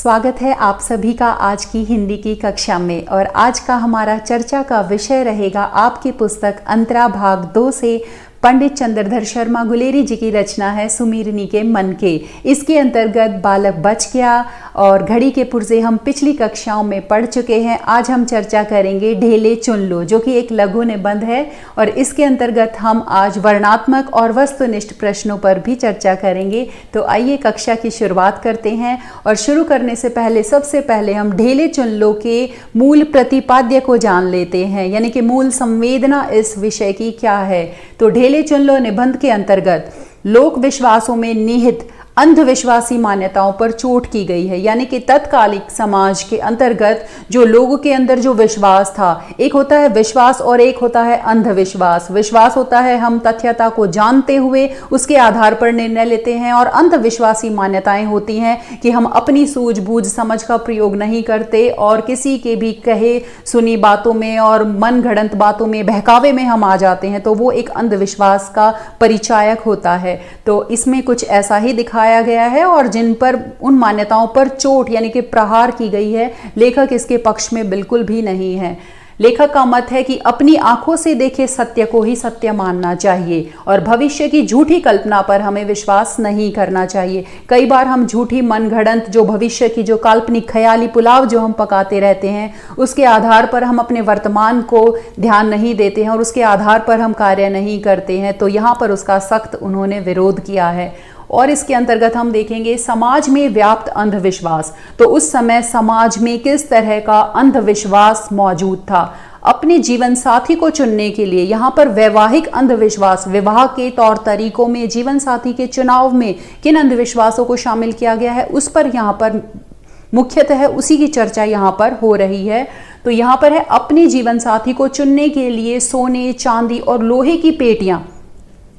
स्वागत है आप सभी का आज की हिंदी की कक्षा में। और आज का हमारा चर्चा का विषय रहेगा आपकी पुस्तक अंतरा भाग 2 से पंडित चंद्रधर शर्मा गुलेरी जी की रचना है सुमीरनी के मन के। इसके अंतर्गत बालक बच गया और घड़ी के पुर्जे हम पिछली कक्षाओं में पढ़ चुके हैं। आज हम चर्चा करेंगे ढेले चुन लो, जो कि एक लघु निबंध है, और इसके अंतर्गत हम आज वर्णात्मक और वस्तुनिष्ठ प्रश्नों पर भी चर्चा करेंगे। तो आइए कक्षा की शुरुआत करते हैं। और शुरू करने से पहले सबसे पहले हम ढेले चुन लो के मूल प्रतिपाद्य को जान लेते हैं, यानी कि मूल संवेदना इस विषय की क्या है। तो ढेले चुन लो निबंध के अंतर्गत लोक विश्वासों में निहित अंधविश्वासी मान्यताओं पर चोट की गई है, यानी कि तत्कालिक समाज के अंतर्गत जो लोगों के अंदर जो विश्वास था, एक होता है विश्वास और एक होता है अंधविश्वास। विश्वास होता है हम तथ्यता को जानते हुए उसके आधार पर निर्णय लेते हैं, और अंधविश्वासी मान्यताएं होती हैं कि हम अपनी सूझबूझ समझ का प्रयोग नहीं करते और किसी के भी कहे सुनी बातों में और मन घड़ंत बातों में, बहकावे में हम आ जाते हैं। तो वो एक अंधविश्वास का परिचायक होता है। तो इसमें कुछ ऐसा ही दिखाया गया है, और जिन पर उन मान्यताओं पर चोट यानी कि प्रहार की गई है, लेखक इसके पक्ष में बिल्कुल भी नहीं है। लेखक का मत है कि अपनी आंखों से देखे सत्य को ही सत्य मानना चाहिए और भविष्य की झूठी कल्पना पर हमें विश्वास नहीं करना चाहिए। कई बार हम झूठी मनगढ़ंत जो भविष्य की जो काल्पनिक ख्याली पुलाव जो हम पकाते रहते हैं, उसके आधार पर हम अपने वर्तमान को ध्यान नहीं देते हैं और उसके आधार पर हम कार्य नहीं करते हैं। तो यहाँ पर उसका सख्त उन्होंने विरोध किया है। और इसके अंतर्गत हम देखेंगे समाज में व्याप्त अंधविश्वास। तो उस समय समाज में किस तरह का अंधविश्वास मौजूद था। अपने जीवन साथी को चुनने के लिए यहाँ पर वैवाहिक अंधविश्वास, विवाह के तौर तरीकों में, जीवन साथी के चुनाव में किन अंधविश्वासों को शामिल किया गया है, उस पर यहाँ पर मुख्यतः उसी की चर्चा यहाँ पर हो रही है। तो यहाँ पर है अपने जीवन साथी को चुनने के लिए सोने, चांदी और लोहे की पेटियां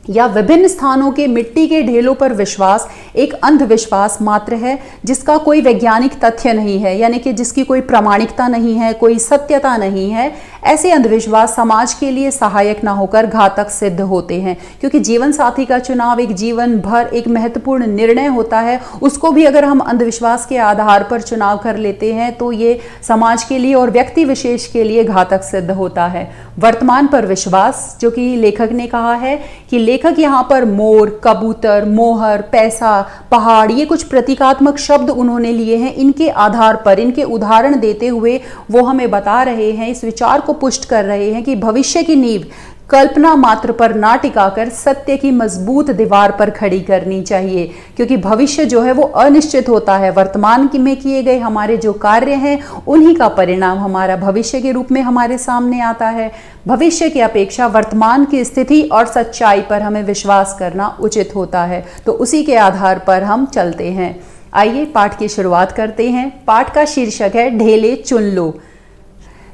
या विभिन्न स्थानों के मिट्टी के ढेलों पर विश्वास एक अंधविश्वास मात्र है, जिसका कोई वैज्ञानिक तथ्य नहीं है, यानी कि जिसकी कोई प्रामाणिकता नहीं है, कोई सत्यता नहीं है। ऐसे अंधविश्वास समाज के लिए सहायक ना होकर घातक सिद्ध होते हैं, क्योंकि जीवन साथी का चुनाव एक जीवन भर एक महत्वपूर्ण निर्णय होता है। उसको भी अगर हम अंधविश्वास के आधार पर चुनाव कर लेते हैं तो ये समाज के लिए और व्यक्ति विशेष के लिए घातक सिद्ध होता है। वर्तमान पर विश्वास, जो कि लेखक ने कहा है कि लेखक यहाँ पर मोर, कबूतर, मोहर, पैसा, पहाड़, ये कुछ प्रतीकात्मक शब्द उन्होंने लिए हैं। इनके आधार पर, इनके उदाहरण देते हुए वो हमें बता रहे हैं, इस विचार को पुष्ट कर रहे हैं कि भविष्य की नींव कल्पना मात्र पर ना टिकाकर सत्य की मजबूत दीवार पर खड़ी करनी चाहिए, क्योंकि भविष्य जो है वो अनिश्चित होता है। वर्तमान में किए गए हमारे जो कार्य हैं, उन्हीं का परिणाम हमारा भविष्य के रूप में हमारे सामने आता है। भविष्य की अपेक्षा वर्तमान की स्थिति और सच्चाई पर हमें विश्वास करना उचित होता है। तो उसी के आधार पर हम चलते हैं। आइए पाठ की शुरुआत करते हैं। पाठ का शीर्षक है ढेले चुन लो।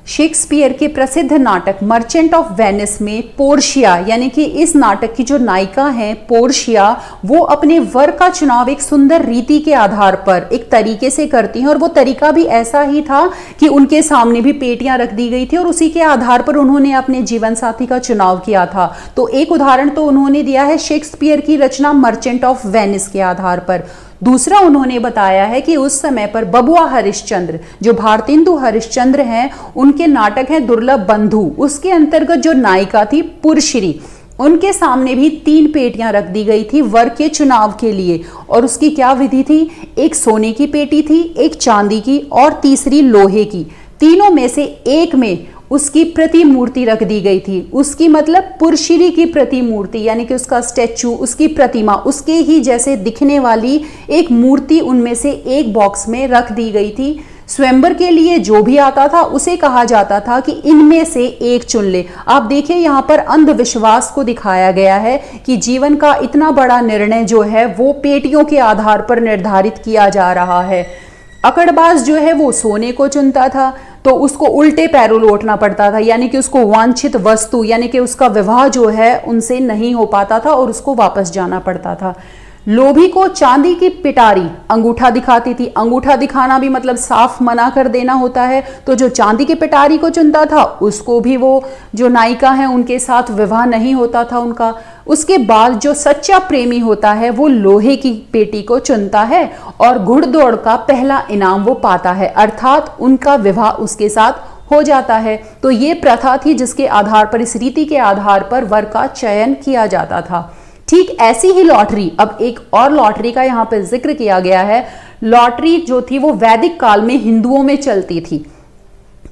शेक्सपियर के प्रसिद्ध नाटक मर्चेंट ऑफ वेनिस में पोर्शिया, यानी कि इस नाटक की जो नायिका है पोर्शिया, वो अपने वर का चुनाव एक सुंदर रीति के आधार पर एक तरीके से करती हैं, और वो तरीका भी ऐसा ही था कि उनके सामने भी पेटियां रख दी गई थी और उसी के आधार पर उन्होंने अपने जीवन साथी का चुनाव किया था। तो एक उदाहरण तो उन्होंने दिया है शेक्सपियर की रचना मर्चेंट ऑफ वेनिस के आधार पर। दूसरा उन्होंने बताया है कि उस समय पर बबुआ हरिश्चंद्र, जो भारतेंदु हरिश्चंद्र हैं, उनके नाटक है दुर्लभ बंधु, उसके अंतर्गत जो नायिका थी पुरश्री, उनके सामने भी 3 पेटियां रख दी गई थी वर के चुनाव के लिए। और उसकी क्या विधि थी? एक सोने की पेटी थी, एक चांदी की और तीसरी लोहे की। तीनों में से एक में उसकी प्रतिमूर्ति रख दी गई थी। उसकी मतलब पुरश्री की प्रतिमूर्ति, यानी कि उसका स्टैचू, उसकी प्रतिमा, उसके ही जैसे दिखने वाली एक मूर्ति उनमें से एक बॉक्स में रख दी गई थी। स्वयंवर के लिए जो भी आता था उसे कहा जाता था कि इनमें से एक चुन ले। आप देखिए यहाँ पर अंधविश्वास को दिखाया गया है कि जीवन का इतना बड़ा निर्णय जो है वो पेटियों के आधार पर निर्धारित किया जा रहा है। अकड़बाज जो है वो सोने को चुनता था, तो उसको उल्टे पैरों लौटना पड़ता था, यानी कि उसको वांछित वस्तु, यानी कि उसका विवाह जो है उनसे नहीं हो पाता था और उसको वापस जाना पड़ता था। लोभी को चांदी की पिटारी अंगूठा दिखाती थी। अंगूठा दिखाना भी मतलब साफ मना कर देना होता है। तो जो चांदी की पिटारी को चुनता था उसको भी वो जो नायिका है उनके साथ विवाह नहीं होता था उनका। उसके बाद जो सच्चा प्रेमी होता है वो लोहे की पेटी को चुनता है और घुड़दौड़ का पहला इनाम वो पाता है, अर्थात उनका विवाह उसके साथ हो जाता है। तो ये प्रथा थी जिसके आधार पर, इस रीति के आधार पर वर का चयन किया जाता था। ठीक ऐसी ही लॉटरी, अब एक और लॉटरी का यहाँ पे जिक्र किया गया है। लॉटरी जो थी वो वैदिक काल में हिंदुओं में चलती थी।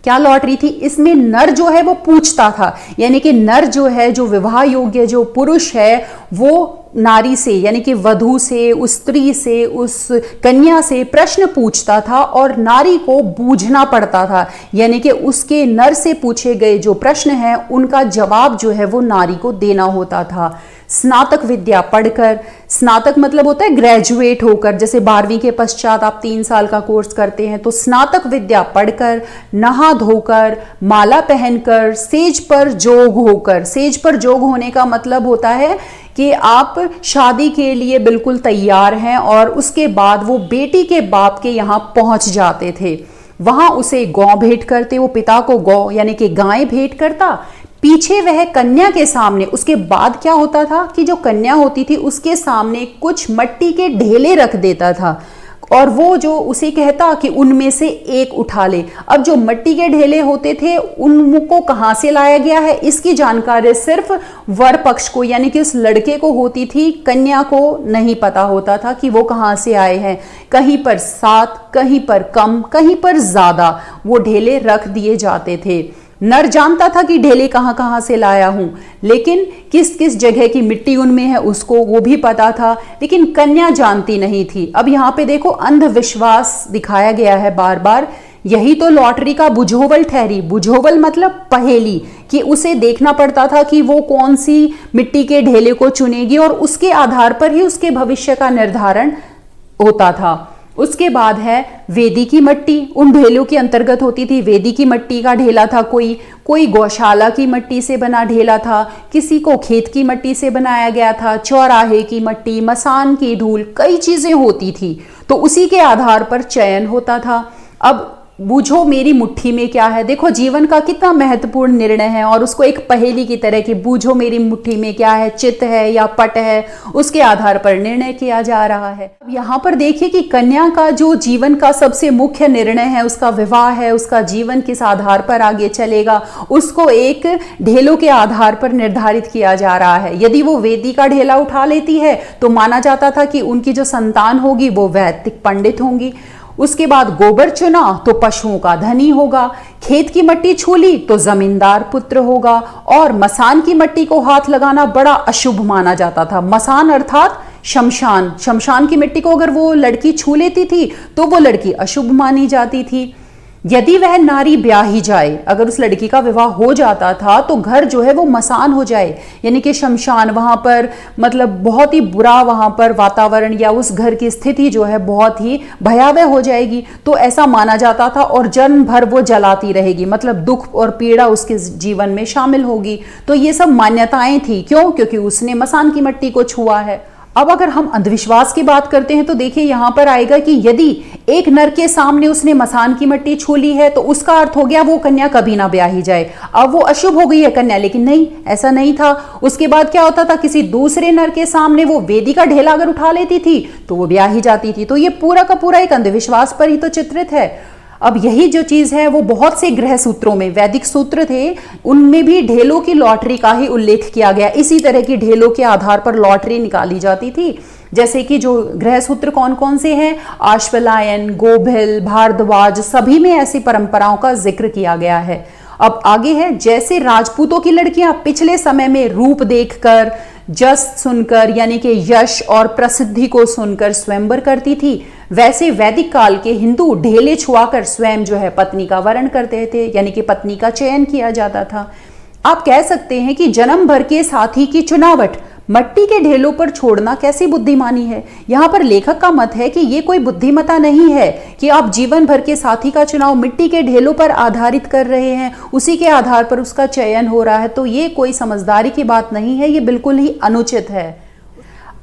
क्या लॉटरी थी? इसमें नर जो है वो पूछता था, यानी कि नर जो है, जो विवाह योग्य जो पुरुष है, वो नारी से यानी कि वधू से, उस स्त्री से, उस कन्या से प्रश्न पूछता था और नारी को बूझना पड़ता था, यानी कि उसके नर से पूछे गए जो प्रश्न हैं उनका जवाब जो है वो नारी को देना होता था। स्नातक विद्या पढ़कर, स्नातक मतलब होता है ग्रेजुएट होकर, जैसे 12वीं के पश्चात आप 3 साल का कोर्स करते हैं, तो स्नातक विद्या पढ़कर, नहा धोकर, माला पहनकर, सेज पर जोग होकर। सेज पर जोग होने का मतलब होता है कि आप शादी के लिए बिल्कुल तैयार हैं और उसके बाद वो बेटी के बाप के यहाँ पहुंच जाते थे। वहां उसे गौ भेंट करते, वो पिता को गौ यानी कि गाय भेंट करता, पीछे वह कन्या के सामने। उसके बाद क्या होता था कि जो कन्या होती थी उसके सामने कुछ मट्टी के ढेले रख देता था और वो जो उसे कहता कि उनमें से एक उठा ले। अब जो मट्टी के ढेले होते थे उनको कहां से लाया गया है इसकी जानकारी सिर्फ वर पक्ष को यानी कि उस लड़के को होती थी, कन्या को नहीं पता होता था कि वो कहां से आए हैं। कहीं पर 7, कहीं पर कम, कहीं पर ज्यादा वो ढेले रख दिए जाते थे। नर जानता था कि ढेले कहां कहां से लाया हूं, लेकिन किस किस जगह की मिट्टी उनमें है उसको वो भी पता था, लेकिन कन्या जानती नहीं थी। अब यहां पे देखो अंधविश्वास दिखाया गया है बार बार। यही तो लॉटरी का बुझोवल ठहरी। बुझोवल मतलब पहेली, कि उसे देखना पड़ता था कि वो कौन सी मिट्टी के ढेले को चुनेगी और उसके आधार पर ही उसके भविष्य का निर्धारण होता था। उसके बाद है वेदी की मट्टी, उन ढेलों के अंतर्गत होती थी। वेदी की मट्टी का ढेला था, कोई गौशाला की मट्टी से बना ढेला था, किसी को खेत की मट्टी से बनाया गया था, चौराहे की मट्टी, मसान की धूल, कई चीजें होती थी, तो उसी के आधार पर चयन होता था। अब बूझो मेरी मुट्ठी में क्या है। देखो जीवन का कितना महत्वपूर्ण निर्णय है और उसको एक पहेली की तरह कि बूझो मेरी मुट्ठी में क्या है, चित है या पट है, उसके आधार पर निर्णय किया जा रहा है। अब यहाँ पर देखिए कि कन्या का जो जीवन का सबसे मुख्य निर्णय है, उसका विवाह है, उसका जीवन किस आधार पर आगे चलेगा, उसको एक ढेलों के आधार पर निर्धारित किया जा रहा है। यदि वो वेदी का ढेला उठा लेती है तो माना जाता था कि उनकी जो संतान होगी वो वैदिक पंडित होंगी। उसके बाद गोबर चुना तो पशुओं का धनी होगा, खेत की मट्टी छू ली तो जमींदार पुत्र होगा, और मसान की मट्टी को हाथ लगाना बड़ा अशुभ माना जाता था। मसान अर्थात शमशान, शमशान की मिट्टी को अगर वो लड़की छू लेती थी तो वो लड़की अशुभ मानी जाती थी। यदि वह नारी ब्याही जाए, अगर उस लड़की का विवाह हो जाता था तो घर जो है वो मसान हो जाए, यानी कि शमशान, वहां पर मतलब बहुत ही बुरा वहां पर वातावरण या उस घर की स्थिति जो है बहुत ही भयावह हो जाएगी, तो ऐसा माना जाता था और जन्म भर वो जलाती रहेगी, मतलब दुख और पीड़ा उसके जीवन में शामिल होगी। तो ये सब मान्यताएं थी। क्यों? क्योंकि उसने मसान की मिट्टी को छुआ है। अब अगर हम अंधविश्वास की बात करते हैं तो देखिए यहां पर आएगा कि यदि एक नर के सामने उसने मसान की मिट्टी छू ली है तो उसका अर्थ हो गया वो कन्या कभी ना ब्याही जाए। अब वो अशुभ हो गई है कन्या, लेकिन नहीं, ऐसा नहीं था। उसके बाद क्या होता था, किसी दूसरे नर के सामने वो वेदी का ढेला अगर उठा लेती थी तो वो ब्याही जाती थी। तो ये पूरा का पूरा एक अंधविश्वास पर ही तो चित्रित है। अब यही जो चीज है वो बहुत से गृह सूत्रों में, वैदिक सूत्र थे, उनमें भी ढेलों की लॉटरी का ही उल्लेख किया गया। इसी तरह की ढेलों के आधार पर लॉटरी निकाली जाती थी। जैसे कि जो गृह सूत्र कौन कौन से हैं, आश्वलायन, गोभिल, भारद्वाज, सभी में ऐसी परंपराओं का जिक्र किया गया है। अब आगे है, जैसे राजपूतों की लड़कियां पिछले समय में रूप देखकर, जस सुनकर यानी कि यश और प्रसिद्धि को सुनकर स्वयंवर करती थी, वैसे वैदिक काल के हिंदू ढेले छुआकर स्वयं जो है पत्नी का वरण करते थे, यानी कि पत्नी का चयन किया जाता था। आप कह सकते हैं कि जन्म भर के साथी की चुनावट मट्टी के ढेलों पर छोड़ना कैसी बुद्धिमानी है। यहां पर लेखक का मत है कि यह कोई बुद्धिमता नहीं है कि आप जीवन भर के साथी का चुनाव मिट्टी के ढेलों पर आधारित कर रहे हैं, उसी के आधार पर उसका चयन हो रहा है, तो ये कोई समझदारी की बात नहीं है, ये बिल्कुल ही अनुचित है।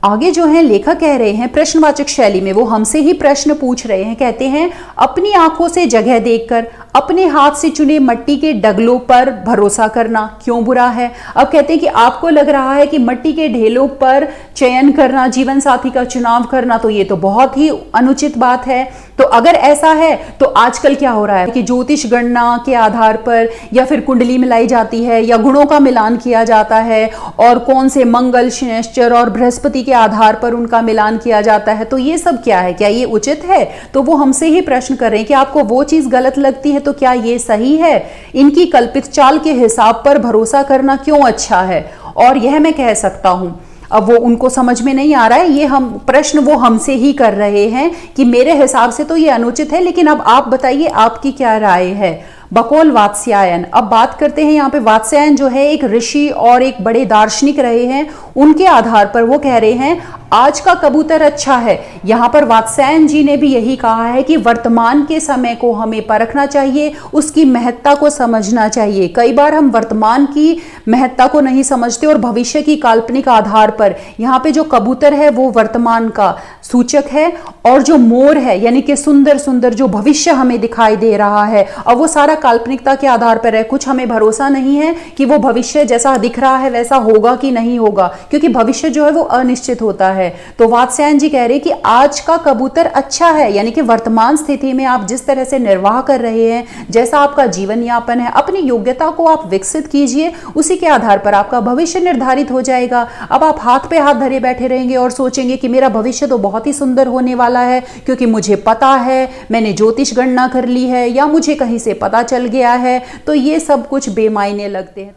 आगे जो है लेखक कह रहे हैं प्रश्नवाचक शैली में, वो हमसे ही प्रश्न पूछ रहे हैं। कहते हैं अपनी आंखों से जगह देखकर अपने हाथ से चुने मट्टी के डगलों पर भरोसा करना क्यों बुरा है। अब कहते हैं कि आपको लग रहा है कि मट्टी के ढेलों पर चयन करना, जीवन साथी का चुनाव करना, तो ये तो बहुत ही अनुचित बात है। तो अगर ऐसा है तो आजकल क्या हो रहा है कि ज्योतिष गणना के आधार पर या फिर कुंडली मिलाई जाती है या गुणों का मिलान किया जाता है और कौन से मंगल, शनिश्चर और बृहस्पति के आधार पर उनका मिलान किया जाता है। तो ये सब क्या है, क्या ये उचित है? तो वो हमसे ही प्रश्न कर रहे हैं कि आपको वो चीज गलत लगती है तो क्या ये सही है? इनकी कल्पित चाल के हिसाब पर भरोसा करना क्यों अच्छा है? और यह मैं कह सकता हूं, अब वो उनको समझ में नहीं आ रहा है, ये हम प्रश्न वो हमसे ही कर रहे हैं कि मेरे हिसाब से तो ये अनुचित है, लेकिन अब आप बताइए आपकी क्या राय है। बकौल वात्स्यायन, अब बात करते हैं यहाँ पे। वात्स्यायन जो है एक ऋषि और एक बड़े दार्शनिक रहे हैं, उनके आधार पर वो कह रहे हैं आज का कबूतर अच्छा है। यहाँ पर वात्स्यायन जी ने भी यही कहा है कि वर्तमान के समय को हमें परखना चाहिए, उसकी महत्ता को समझना चाहिए। कई बार हम वर्तमान की महत्ता को नहीं समझते और भविष्य की काल्पनिक आधार पर, यहाँ पे जो कबूतर है वो वर्तमान का सूचक है और जो मोर है यानी कि सुंदर सुंदर जो भविष्य हमें दिखाई दे रहा है, और वो सारा काल्पनिकता के आधार पर है। कुछ हमें भरोसा नहीं है कि वो भविष्य जैसा दिख रहा है वैसा होगा कि नहीं होगा, क्योंकि भविष्य जो है वो अनिश्चित होता है। तो वात्स्यायन जी कह रहे हैं कि आज का कबूतर अच्छा है, यानी कि वर्तमान स्थिति में आप जिस तरह से निर्वाह कर रहे हैं, जैसा आपका जीवन यापन है, अपनी योग्यता को आप विकसित कीजिए, उसी के आधार पर आपका भविष्य निर्धारित हो जाएगा। अब आप हाथ पे हाथ धरे बैठे रहेंगे और सोचेंगे कि मेरा भविष्य तो बहुत ही सुंदर होने वाला है क्योंकि मुझे पता है, मैंने ज्योतिष गणना कर ली है या मुझे कहीं से पता चल गया है, तो ये सब कुछ बेमायने लगते हैं।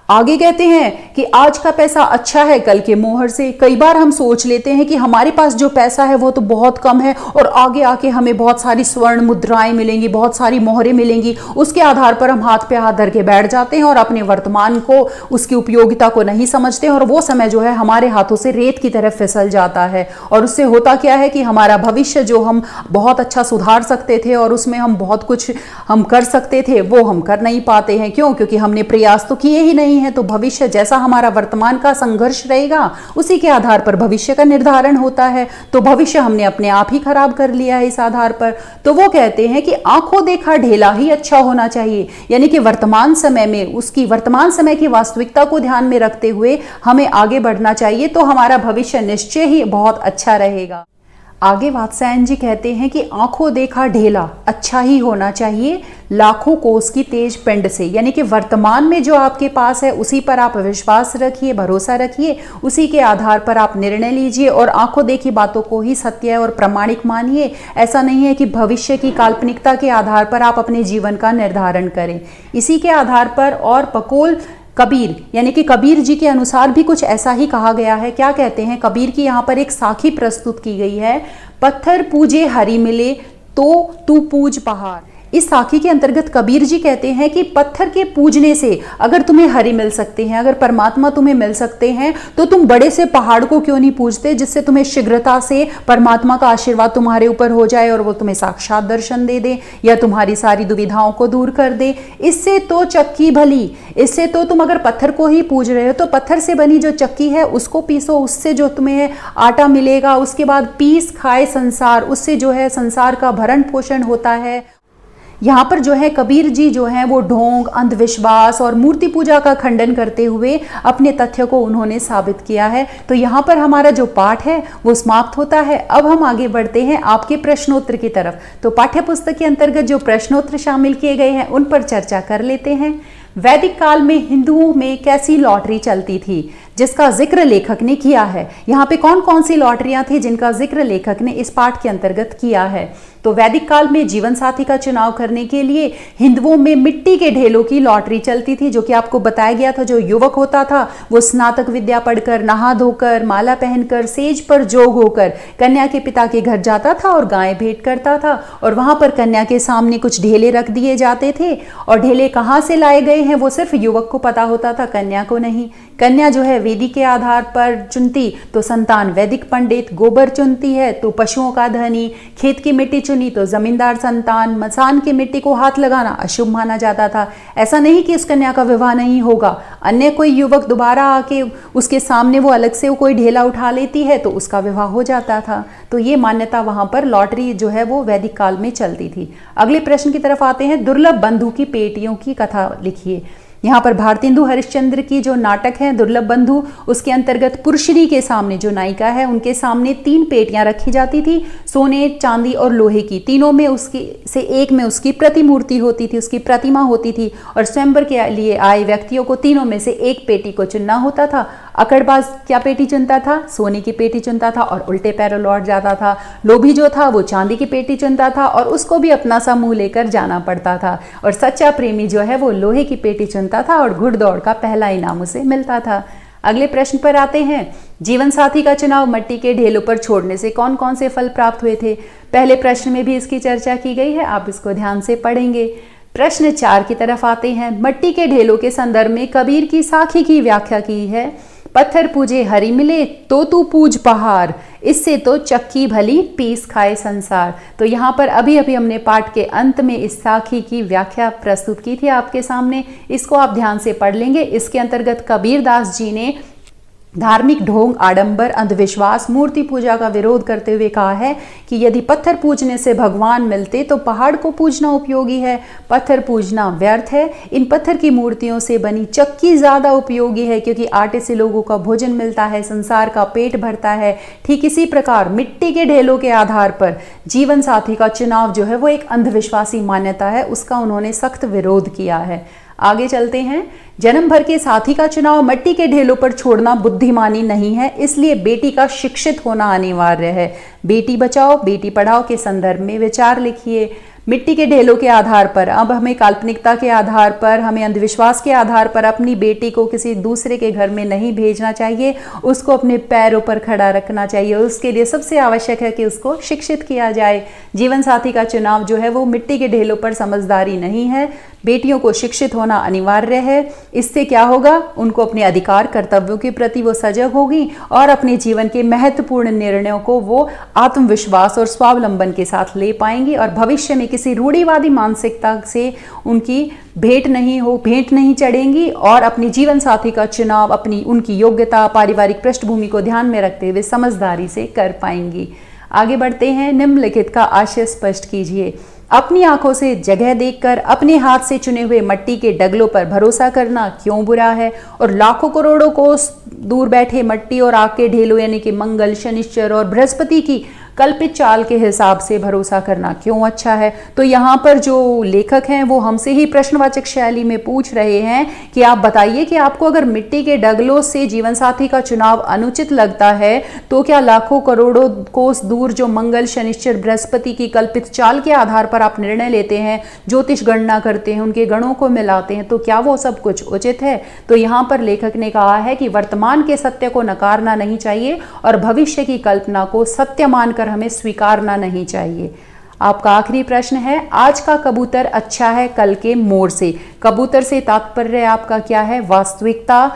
आगे कहते हैं कि आज का पैसा अच्छा है कल के मोहर से। कई बार हम सोच लेते हैं कि हमारे पास जो पैसा है वो तो बहुत कम है और आगे आके हमें बहुत सारी स्वर्ण मुद्राएं मिलेंगी, बहुत सारी मोहरें मिलेंगी, उसके आधार पर हम हाथ पे हाथ धर के बैठ जाते हैं और अपने वर्तमान को, उसकी उपयोगिता को नहीं समझते हैं और वो समय जो है हमारे हाथों से रेत की तरह फिसल जाता है। और उससे होता क्या है कि हमारा भविष्य जो हम बहुत अच्छा सुधार सकते थे और उसमें हम बहुत कुछ हम कर सकते थे वो हम कर नहीं पाते हैं। क्यों? क्योंकि हमने प्रयास तो किए ही नहीं है। तो भविष्य जैसा हमारा वर्तमान का संघर्ष रहेगा उसी के आधार पर भविष्य का निर्धारण होता है। तो भविष्य हमने अपने आप ही खराब कर लिया है इस आधार पर। तो वो कहते हैं कि आंखों देखा ढेला ही अच्छा होना चाहिए, यानी कि वर्तमान समय में उसकी वर्तमान समय की वास्तविकता को ध्यान में रखते हुए हमें आगे बढ़ना चाहिए, तो हमारा भविष्य निश्चय ही बहुत अच्छा रहेगा। आगे वात्स्यायन जी कहते हैं कि आंखों देखा ढेला अच्छा ही होना चाहिए, लाखों कोस की तेज पिंड से, यानी कि वर्तमान में जो आपके पास है उसी पर आप विश्वास रखिए, भरोसा रखिए, उसी के आधार पर आप निर्णय लीजिए और आंखों देखी बातों को ही सत्य और प्रमाणिक मानिए। ऐसा नहीं है कि भविष्य की काल्पनिकता के आधार पर आप अपने जीवन का निर्धारण करें। इसी के आधार पर और बकौल कबीर, यानी कि कबीर जी के अनुसार भी कुछ ऐसा ही कहा गया है। क्या कहते हैं? कबीर की यहाँ पर एक साखी प्रस्तुत की गई है। पत्थर पूजे हरि मिले तो तू पूज पहाड़। इस साखी के अंतर्गत कबीर जी कहते हैं कि पत्थर के पूजने से अगर तुम्हें हरि मिल सकते हैं, अगर परमात्मा तुम्हें मिल सकते हैं, तो तुम बड़े से पहाड़ को क्यों नहीं पूजते, जिससे तुम्हें शीघ्रता से परमात्मा का आशीर्वाद तुम्हारे ऊपर हो जाए और वो तुम्हें साक्षात दर्शन दे दे या तुम्हारी सारी दुविधाओं को दूर कर दे। इससे तो चक्की भली, इससे तो तुम अगर पत्थर को ही पूज रहे हो तो पत्थर से बनी जो चक्की है उसको पीसो, उससे जो तुम्हें आटा मिलेगा, उसके बाद पीस खाए संसार, उससे जो है संसार का भरण पोषण होता है। यहाँ पर जो है कबीर जी जो है वो ढोंग, अंधविश्वास और मूर्ति पूजा का खंडन करते हुए अपने तथ्य को उन्होंने साबित किया है। तो यहाँ पर हमारा जो पाठ है वो समाप्त होता है। अब हम आगे बढ़ते हैं आपके प्रश्नोत्तर की तरफ। तो पाठ्य पुस्तक के अंतर्गत जो प्रश्नोत्तर शामिल किए गए हैं उन पर चर्चा कर लेते हैं। वैदिक काल में हिंदुओं में कैसी लॉटरी चलती थी, जिसका जिक्र लेखक ने किया है। यहाँ पे कौन कौन सी लॉटरियां थी जिनका जिक्र लेखक ने इस पाठ के अंतर्गत किया है। तो वैदिक काल में जीवन साथी का चुनाव करने के लिए हिंदुओं में मिट्टी के ढेलों की लॉटरी चलती थी, जो कि आपको बताया गया था। जो युवक होता था वो स्नातक विद्या पढ़कर, नहा धोकर, माला पहनकर, सेज पर जोग होकर कन्या के पिता के घर जाता था और गाय भेंट करता था और वहां पर कन्या के सामने कुछ ढेले रख दिए जाते थे। और ढेले कहाँ से लाए गए हैं वो सिर्फ युवक को पता होता था, कन्या को नहीं, कन्या जो है वेदी के आधार पर चुनती तो संतान वैदिक पंडित, गोबर चुनती है तो पशुओं का धनी, खेत की मिट्टी चुनी तो जमींदार संतान, मसान की मिट्टी को हाथ लगाना अशुभ माना जाता था। ऐसा नहीं कि उस कन्या का विवाह नहीं होगा, अन्य कोई युवक दोबारा आके उसके सामने वो अलग से कोई ढेला उठा लेती है तो उसका विवाह हो जाता था। तो ये मान्यता वहां पर लॉटरी जो है वो वैदिक काल में चलती थी। अगले प्रश्न की तरफ आते हैं। दुर्लभ बंधु की पेटियों की कथा लिखिए। यहाँ पर भारतेंदु हरिश्चंद्र की जो नाटक है दुर्लभ बंधु, उसके अंतर्गत पुरुषरी के सामने जो नायिका है उनके सामने 3 पेटियां रखी जाती थी, सोने, चांदी और लोहे की। तीनों में उसकी से एक में उसकी प्रतिमूर्ति होती थी, उसकी प्रतिमा होती थी और स्वयंवर के लिए आए व्यक्तियों को तीनों में से एक पेटी को चुनना होता था। अकड़बाज क्या पेटी चुनता था? सोने की पेटी चुनता था और उल्टे पैरों लौट जाता था। लोभी जो था वो चांदी की पेटी चुनता था और उसको भी अपना सा मुंह लेकर जाना पड़ता था। और सच्चा प्रेमी जो है वो लोहे की पेटी चुनता था और घुड़दौड़ का पहला इनाम उसे मिलता था। अगले प्रश्न पर आते हैं। जीवन साथी का चुनाव मिट्टी के ढेलों पर छोड़ने से कौन कौन से फल प्राप्त हुए थे? पहले प्रश्न में भी इसकी चर्चा की गई है, आप इसको ध्यान से पढ़ेंगे। प्रश्न 4 की तरफ आते हैं। मिट्टी के ढेलों के संदर्भ में कबीर की साखी की व्याख्या की है। पत्थर पूजे हरि मिले तो तू पूज पहाड़, इससे तो चक्की भली पीस खाए संसार। तो यहाँ पर अभी अभी हमने पाठ के अंत में इस साखी की व्याख्या प्रस्तुत की थी आपके सामने, इसको आप ध्यान से पढ़ लेंगे। इसके अंतर्गत कबीरदास जी ने धार्मिक ढोंग, आडंबर, अंधविश्वास, मूर्ति पूजा का विरोध करते हुए कहा है कि यदि पत्थर पूजने से भगवान मिलते तो पहाड़ को पूजना उपयोगी है, पत्थर पूजना व्यर्थ है। इन पत्थर की मूर्तियों से बनी चक्की ज्यादा उपयोगी है क्योंकि आटे से लोगों का भोजन मिलता है, संसार का पेट भरता है। ठीक इसी प्रकार मिट्टी के ढेलों के आधार पर जीवन साथी का चुनाव जो है वो एक अंधविश्वासी मान्यता है, उसका उन्होंने सख्त विरोध किया है। आगे चलते हैं। जन्म भर के साथी का चुनाव मिट्टी के ढेलों पर छोड़ना बुद्धिमानी नहीं है, इसलिए बेटी का शिक्षित होना अनिवार्य है। बेटी बचाओ बेटी पढ़ाओ के संदर्भ में विचार लिखिए। मिट्टी के ढेलों के आधार पर अब हमें काल्पनिकता के आधार पर, हमें अंधविश्वास के आधार पर अपनी बेटी को किसी दूसरे के घर में नहीं भेजना चाहिए, उसको अपने पैरों पर खड़ा रखना चाहिए। उसके लिए सबसे आवश्यक है कि उसको शिक्षित किया जाए। जीवन साथी का चुनाव जो है वो मिट्टी के ढेलों पर समझदारी नहीं है, बेटियों को शिक्षित होना अनिवार्य है। इससे क्या होगा? उनको अपने अधिकार कर्तव्यों के प्रति वो सजग होगी और अपने जीवन के महत्वपूर्ण निर्णयों को वो आत्मविश्वास और स्वावलंबन के साथ ले पाएंगी और भविष्य में किसी रूढ़िवादी मानसिकता से उनकी भेंट नहीं चढ़ेंगी और अपनी जीवन साथी का चुनाव उनकी योग्यता, पारिवारिक पृष्ठभूमि को ध्यान में रखते हुए समझदारी से कर पाएंगी। आगे बढ़ते हैं। निम्नलिखित का आशय स्पष्ट कीजिए। अपनी आंखों से जगह देखकर अपने हाथ से चुने हुए मिट्टी के डगलों पर भरोसा करना क्यों बुरा है और लाखों करोड़ों कोस दूर बैठे मिट्टी और आग के ढेलों यानी कि मंगल, शनिश्चर और बृहस्पति की कल्पित चाल के हिसाब से भरोसा करना क्यों अच्छा है? तो यहाँ पर जो लेखक हैं वो हमसे ही प्रश्नवाचक शैली में पूछ रहे हैं कि आप बताइए कि आपको अगर मिट्टी के डगलों से जीवन साथी का चुनाव अनुचित लगता है तो क्या लाखों करोड़ों कोस दूर जो मंगल, शनिश्चर, बृहस्पति की कल्पित चाल के आधार पर आप निर्णय लेते हैं, ज्योतिष गणना करते हैं, उनके गणों को मिलाते हैं, तो क्या वो सब कुछ उचित है? तो यहाँ पर लेखक ने कहा है कि वर्तमान के सत्य को नकारना नहीं चाहिए और भविष्य की कल्पना को सत्य मानकर हमें स्वीकारना नहीं चाहिए। आपका आखिरी प्रश्न है। आज का कबूतर अच्छा है कल के मोर से। कबूतर से तात्पर्य आपका क्या है? वास्तविकता।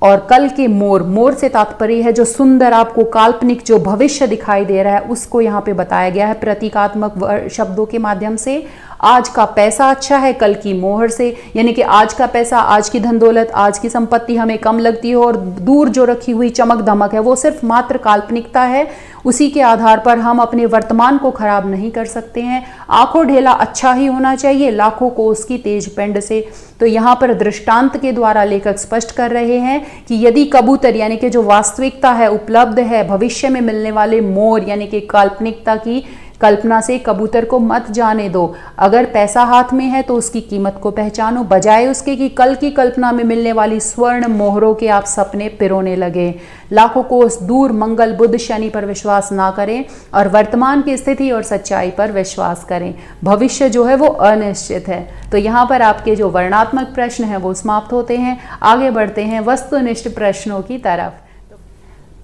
और कल के मोर से तात्पर्य है जो सुंदर आपको काल्पनिक जो भविष्य दिखाई दे रहा है उसको यहाँ पे बताया गया है प्रतीकात्मक शब्दों के माध्यम से। आज का पैसा अच्छा है कल की मोहर से, यानी कि आज का पैसा, आज की धन दौलत, आज की संपत्ति हमें कम लगती है और दूर जो रखी हुई चमक धमक है वो सिर्फ मात्र काल्पनिकता है, उसी के आधार पर हम अपने वर्तमान को खराब नहीं कर सकते हैं। आंखों ढेला अच्छा ही होना चाहिए लाखों को उसकी तेज पेंड से। तो यहाँ पर दृष्टांत के द्वारा लेखक स्पष्ट कर रहे हैं कि यदि कबूतर यानी कि जो वास्तविकता है, उपलब्ध है, भविष्य में मिलने वाले मोर यानी कि काल्पनिकता की कल्पना से कबूतर को मत जाने दो। अगर पैसा हाथ में है तो उसकी कीमत को पहचानो, बजाय उसके कि कल की कल्पना में मिलने वाली स्वर्ण मोहरों के आप सपने पिरोने लगे। लाखों कोस दूर मंगल, बुध, शनि पर विश्वास ना करें और वर्तमान की स्थिति और सच्चाई पर विश्वास करें। भविष्य जो है वो अनिश्चित है। तो यहाँ पर आपके जो वर्णनात्मक प्रश्न हैं वो समाप्त होते हैं। आगे बढ़ते हैं वस्तुनिष्ठ प्रश्नों की तरफ।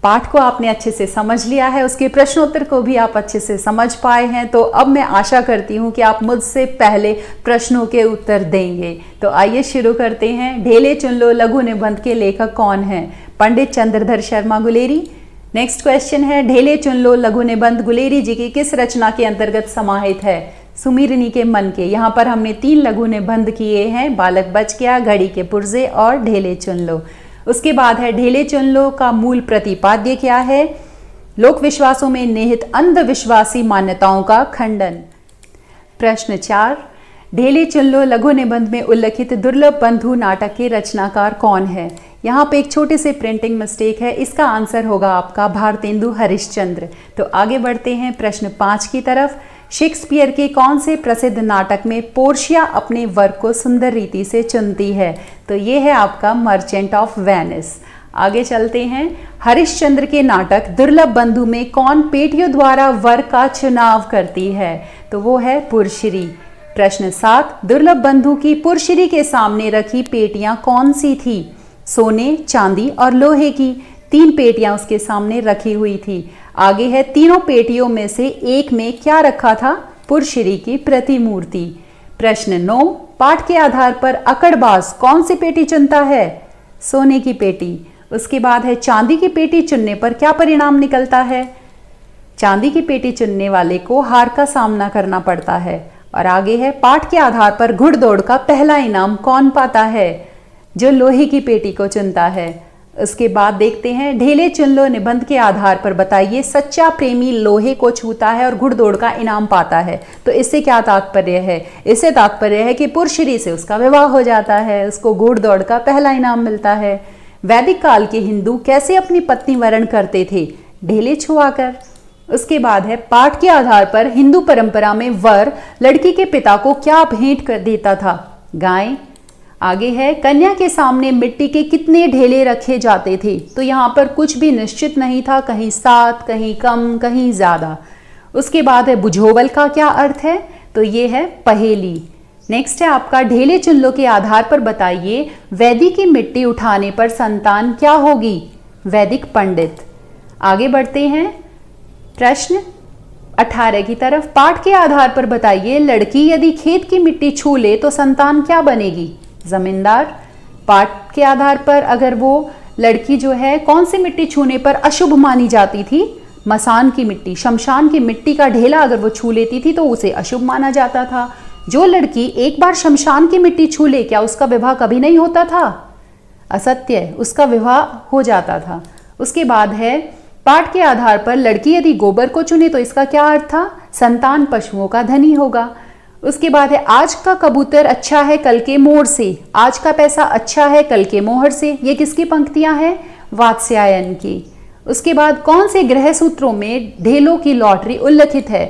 पाठ को आपने अच्छे से समझ लिया है, उसके प्रश्नोत्तर को भी आप अच्छे से समझ पाए हैं। तो अब मैं आशा करती हूँ कि आप मुझसे पहले प्रश्नों के उत्तर देंगे। तो आइए शुरू करते हैं। ढेले चुन लो लघु निबंध के लेखक कौन हैं? पंडित चंद्रधर शर्मा गुलेरी। नेक्स्ट क्वेश्चन है, ढेले चुन लो लघु निबंध गुलेरी जी की किस रचना के अंतर्गत समाहित है? सुमीरनी के मन के। यहाँ पर हमने 3 लघु निबंध किए हैं, बालक बच गया, घड़ी के पुर्जे और ढेले चुन लो। उसके बाद है ढेले चुन लो का मूल प्रतिपाद्य क्या है? लोक विश्वासों में निहित अंधविश्वासी मान्यताओं का खंडन। प्रश्न 4, ढेले चुन लो लघु निबंध में उल्लिखित दुर्लभ बंधु नाटक के रचनाकार कौन है? यहाँ पे एक छोटे से प्रिंटिंग मिस्टेक है, इसका आंसर होगा आपका भारतेंदु हरिश्चंद्र। तो आगे बढ़ते हैं प्रश्न 5 की तरफ। शेक्सपियर के कौन से प्रसिद्ध नाटक में पोर्शिया अपने वर को सुंदर रीति से चुनती है? तो ये है आपका मर्चेंट ऑफ वेनिस। आगे चलते हैं। हरिश्चंद्र के नाटक दुर्लभ बंधु में कौन पेटियों द्वारा वर का चुनाव करती है? तो वो है पुरश्री। प्रश्न 7, दुर्लभ बंधु की पुरश्री के सामने रखी पेटियां कौन सी थी? सोने, चांदी और लोहे की 3 पेटियां उसके सामने रखी हुई थी। आगे है, तीनों पेटियों में से एक में क्या रखा था? पुरश्री की प्रतिमूर्ति। प्रश्न 9, पाठ के आधार पर अकड़बाज कौन सी पेटी चुनता है? सोने की पेटी। उसके बाद है, चांदी की पेटी चुनने पर क्या परिणाम निकलता है? चांदी की पेटी चुनने वाले को हार का सामना करना पड़ता है। और आगे है, पाठ के आधार पर घुड़दौड़ का पहला इनाम कौन पाता है? जो लोहे की पेटी को चुनता है। उसके बाद देखते हैं, ढेले चुन लो निबंध के आधार पर बताइए सच्चा प्रेमी लोहे को छूता है और घुड़दौड़ का इनाम पाता है। तो इससे क्या तात्पर्य है? इससे तात्पर्य है कि पुरश्री से उसका विवाह हो जाता है, उसको घुड़दौड़ का पहला इनाम मिलता है। वैदिक काल के हिंदू कैसे अपनी पत्नी वरण करते थे? ढेले छुआकर। उसके बाद है, पाठ के आधार पर हिंदू परंपरा में वर लड़की के पिता को क्या भेंट कर देता था? गाय। आगे है, कन्या के सामने मिट्टी के कितने ढेले रखे जाते थे? तो यहाँ पर कुछ भी निश्चित नहीं था, कहीं 7, कहीं कम, कहीं ज्यादा। उसके बाद है, बुझोबल का क्या अर्थ है? तो ये है पहेली। नेक्स्ट है आपका, ढेले चुन लो के आधार पर बताइए वैदी की मिट्टी उठाने पर संतान क्या होगी? वैदिक पंडित। आगे बढ़ते हैं प्रश्न 18 की तरफ। पाठ के आधार पर बताइए लड़की यदि खेत की मिट्टी छू ले तो संतान क्या बनेगी? जमींदार। पाठ के आधार पर अगर वो लड़की जो है कौन सी मिट्टी छूने पर अशुभ मानी जाती थी? मसान की मिट्टी, शमशान की मिट्टी का ढेला अगर वो छू लेती थी तो उसे अशुभ माना जाता था। जो लड़की एक बार शमशान की मिट्टी छू ले, क्या उसका विवाह कभी नहीं होता था? असत्य, उसका विवाह हो जाता था। उसके बाद है, पाठ के आधार पर लड़की यदि गोबर को चुने तो इसका क्या अर्थ था? संतान पशुओं का धनी होगा। उसके बाद है, आज का कबूतर अच्छा है कल के मोर से, आज का पैसा अच्छा है कल के मोहर से। ये किसकी पंक्तियां हैं? वात्स्यायन की। उसके बाद कौन से ग्रह सूत्रों में ढेलों की लॉटरी उल्लिखित है?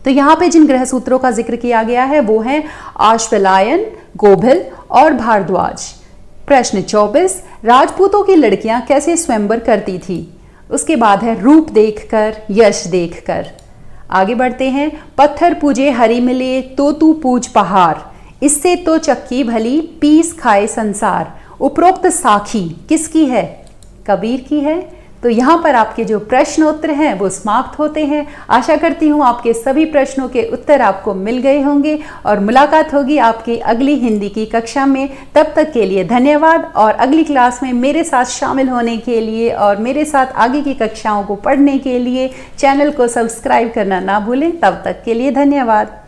तो यहाँ पे जिन ग्रह सूत्रों का जिक्र किया गया है वो है आश्वलायन, गोभिल और भारद्वाज। प्रश्न 24, राजपूतों की लड़कियां कैसे स्वयंवर करती थी? उसके बाद है, रूप देखकर, यश देखकर। आगे बढ़ते हैं, पत्थर पूजे हरि मिले तो तू पूज पहाड़, इससे तो चक्की भली पीस खाए संसार। उपरोक्त साखी किसकी है? कबीर की है। तो यहाँ पर आपके जो प्रश्न उत्तर हैं वो समाप्त होते हैं। आशा करती हूँ आपके सभी प्रश्नों के उत्तर आपको मिल गए होंगे और मुलाकात होगी आपकी अगली हिंदी की कक्षा में। तब तक के लिए धन्यवाद और अगली क्लास में मेरे साथ शामिल होने के लिए और मेरे साथ आगे की कक्षाओं को पढ़ने के लिए चैनल को सब्सक्राइब करना ना भूलें। तब तक के लिए धन्यवाद।